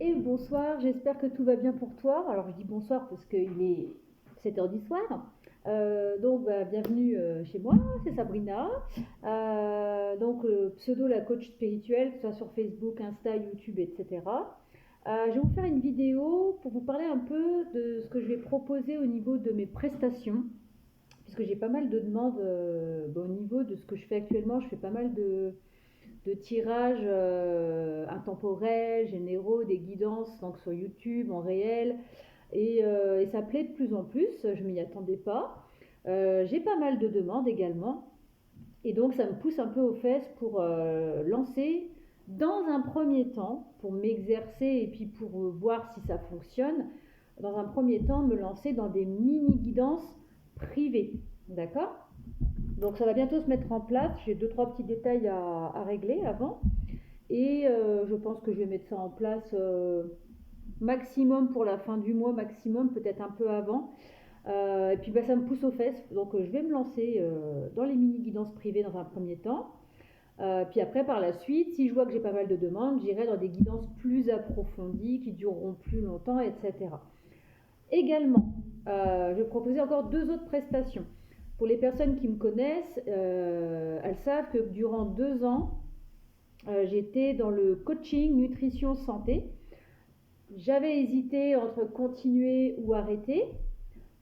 Et bonsoir, j'espère que tout va bien pour toi. Alors je dis bonsoir parce qu'il est 7h du soir. Bienvenue chez moi, c'est Sabrina. Pseudo la coach spirituelle, que ce soit sur Facebook, Insta, YouTube, etc. Je vais vous faire une vidéo pour vous parler un peu de ce que je vais proposer au niveau de mes prestations. Puisque j'ai pas mal de demandes au niveau de ce que je fais actuellement. Je fais pas mal de tirages intemporels, généraux, des guidances donc sur YouTube, en réel. Et ça plaît de plus en plus, je m'y attendais pas. J'ai pas mal de demandes également. Et donc ça me pousse un peu aux fesses pour lancer dans un premier temps, pour m'exercer et puis pour voir si ça fonctionne, dans un premier temps me lancer dans des mini-guidances privées. D'accord? Donc ça va bientôt se mettre en place. J'ai deux trois petits détails à régler avant. Et je pense que je vais mettre ça en place maximum pour la fin du mois, maximum peut-être un peu avant. Et puis ça me pousse aux fesses. Donc je vais me lancer dans les mini-guidances privées dans un premier temps. Puis après, par la suite, si je vois que j'ai pas mal de demandes, j'irai dans des guidances plus approfondies, qui dureront plus longtemps, etc. Également, je vais proposer encore deux autres prestations. Pour les personnes qui me connaissent, elles savent que durant 2 ans, j'étais dans le coaching nutrition santé. J'avais hésité entre continuer ou arrêter.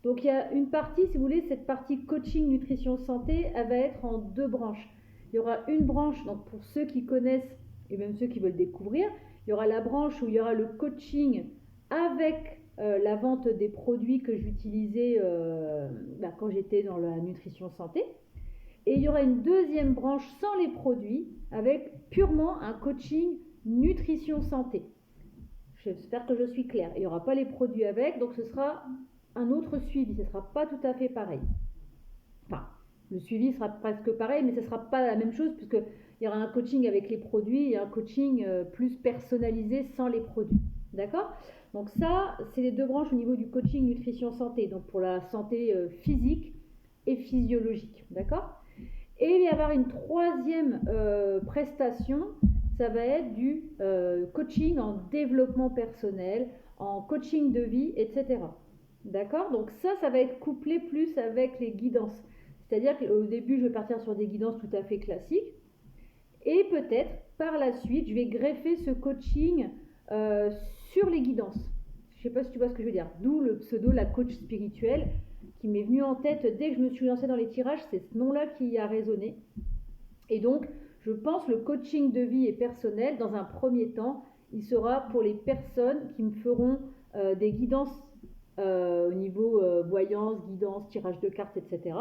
Donc il y a une partie, si vous voulez, cette partie coaching nutrition santé, elle va être en deux branches. Il y aura une branche, donc pour ceux qui connaissent et même ceux qui veulent découvrir, il y aura la branche où il y aura le coaching avec la vente des produits que j'utilisais quand j'étais dans la nutrition santé. Et il y aura une deuxième branche sans les produits avec purement un coaching nutrition santé. J'espère que je suis claire. Il n'y aura pas les produits avec, donc ce sera un autre suivi. Ce ne sera pas tout à fait pareil. Enfin, le suivi sera presque pareil, mais ce ne sera pas la même chose puisqu'il y aura un coaching avec les produits et un coaching plus personnalisé sans les produits. D'accord? Donc ça, c'est les deux branches au niveau du coaching nutrition santé, donc pour la santé physique et physiologique. D'accord? Et il va y avoir une troisième prestation, ça va être du coaching en développement personnel, en coaching de vie, etc. D'accord? Donc ça va être couplé plus avec les guidances. C'est-à-dire qu'au début, je vais partir sur des guidances tout à fait classiques. Et peut-être, par la suite, je vais greffer ce coaching sur les guidances. Je ne sais pas si tu vois ce que je veux dire. D'où le pseudo, la coach spirituelle, qui m'est venu en tête dès que je me suis lancée dans les tirages. C'est ce nom-là qui a résonné. Et donc, je pense le coaching de vie et personnel, dans un premier temps, il sera pour les personnes qui me feront des guidances au niveau voyance, guidance, tirage de cartes, etc.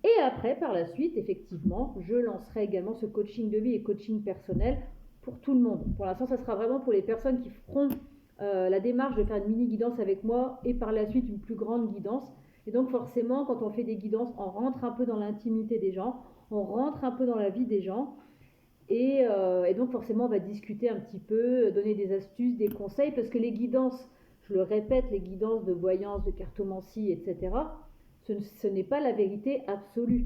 Et après, par la suite, effectivement, je lancerai également ce coaching de vie et coaching personnel pour tout le monde. Pour l'instant, ça sera vraiment pour les personnes qui feront la démarche de faire une mini-guidance avec moi et par la suite une plus grande guidance. Et donc forcément, quand on fait des guidances, on rentre un peu dans l'intimité des gens, on rentre un peu dans la vie des gens. Et donc forcément, on va discuter un petit peu, donner des astuces, des conseils, parce que les guidances, je le répète, les guidances de voyance, de cartomancie, etc., ce n'est pas la vérité absolue.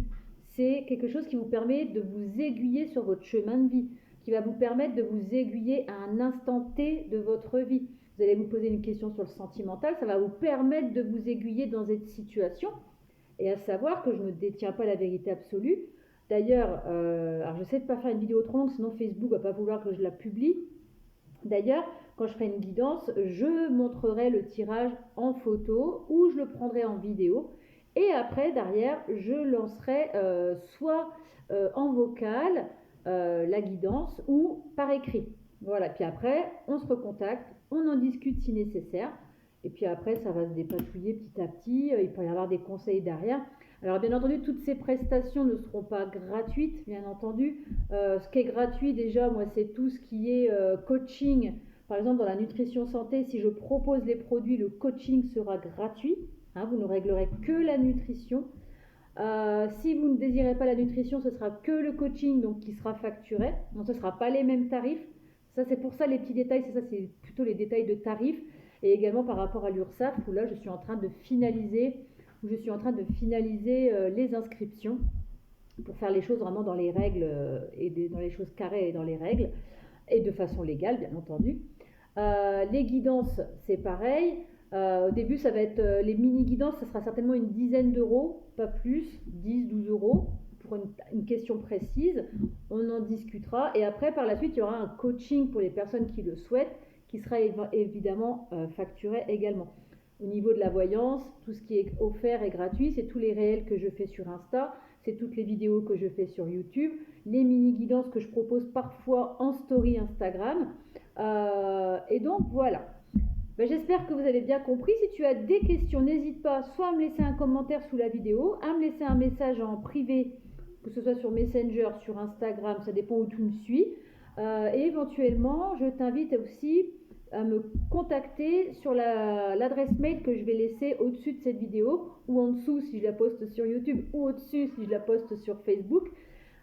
C'est quelque chose qui vous permet de vous aiguiller sur votre chemin de vie, qui va vous permettre de vous aiguiller à un instant T de votre vie. Vous allez vous poser une question sur le sentimental, ça va vous permettre de vous aiguiller dans cette situation, et à savoir que je ne détiens pas la vérité absolue. D'ailleurs, alors j'essaie de ne pas faire une vidéo trop longue, sinon Facebook ne va pas vouloir que je la publie. D'ailleurs, quand je ferai une guidance, je montrerai le tirage en photo ou je le prendrai en vidéo. Et après, derrière, je lancerai soit en vocal la guidance ou par écrit. Voilà, puis après, on se recontacte, on en discute si nécessaire. Et puis après, ça va se dépatouiller petit à petit. Il peut y avoir des conseils derrière. Alors bien entendu, toutes ces prestations ne seront pas gratuites, bien entendu. Ce qui est gratuit déjà, moi, c'est tout ce qui est coaching. Par exemple, dans la nutrition santé, si je propose les produits, le coaching sera gratuit. Hein, vous ne réglerez que la nutrition. Si vous ne désirez pas la nutrition, ce sera que le coaching, donc qui sera facturé. Donc ce ne sera pas les mêmes tarifs. Ça, c'est pour ça les petits détails, c'est plutôt les détails de tarifs. Et également par rapport à l'URSSAF, où là, je suis en train de finaliser les inscriptions pour faire les choses vraiment dans les règles et dans les choses carrées et dans les règles et de façon légale, bien entendu. Les guidances, c'est pareil. Au début, ça va être les mini-guidances, ça sera certainement une dizaine d'euros, pas plus, 10, 12 euros pour une question précise. On en discutera. Et après, par la suite, il y aura un coaching pour les personnes qui le souhaitent, qui sera évidemment facturé également. Au niveau de la voyance, tout ce qui est offert est gratuit. C'est tous les réels que je fais sur Insta, c'est toutes les vidéos que je fais sur YouTube, les mini-guidances que je propose parfois en story Instagram. Et donc voilà. Ben, j'espère que vous avez bien compris. Si tu as des questions, n'hésite pas soit à me laisser un commentaire sous la vidéo, à me laisser un message en privé, que ce soit sur Messenger, sur Instagram, ça dépend où tu me suis. Et éventuellement, je t'invite aussi à me contacter sur l'adresse mail que je vais laisser au-dessus de cette vidéo, ou en dessous si je la poste sur YouTube, ou au-dessus si je la poste sur Facebook.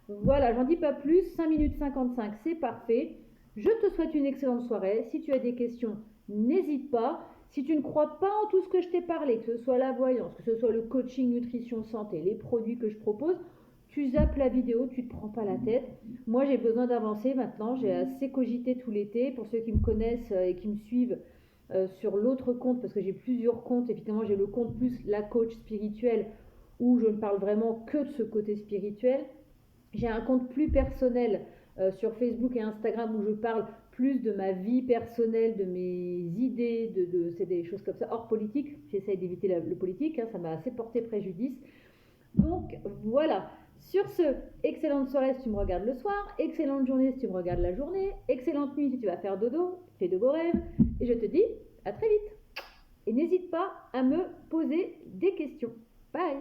Voilà, j'en dis pas plus, 5 minutes 55, c'est parfait. Je te souhaite une excellente soirée. Si tu as des questions, n'hésite pas. Si tu ne crois pas en tout ce que je t'ai parlé, que ce soit la voyance, que ce soit le coaching nutrition santé, les produits que je propose, tu zappes la vidéo, tu ne te prends pas la tête. Moi, j'ai besoin d'avancer maintenant. J'ai assez cogité tout l'été. Pour ceux qui me connaissent et qui me suivent sur l'autre compte, parce que j'ai plusieurs comptes, évidemment, j'ai le compte plus la coach spirituelle, où je ne parle vraiment que de ce côté spirituel. J'ai un compte plus personnel sur Facebook et Instagram où je parle plus de ma vie personnelle, de mes idées, c'est des choses comme ça, hors politique. J'essaye d'éviter le politique, hein, ça m'a assez porté préjudice. Donc voilà. Sur ce, excellente soirée si tu me regardes le soir, excellente journée si tu me regardes la journée, excellente nuit si tu vas faire dodo, fais de beaux rêves, et je te dis à très vite. Et n'hésite pas à me poser des questions. Bye!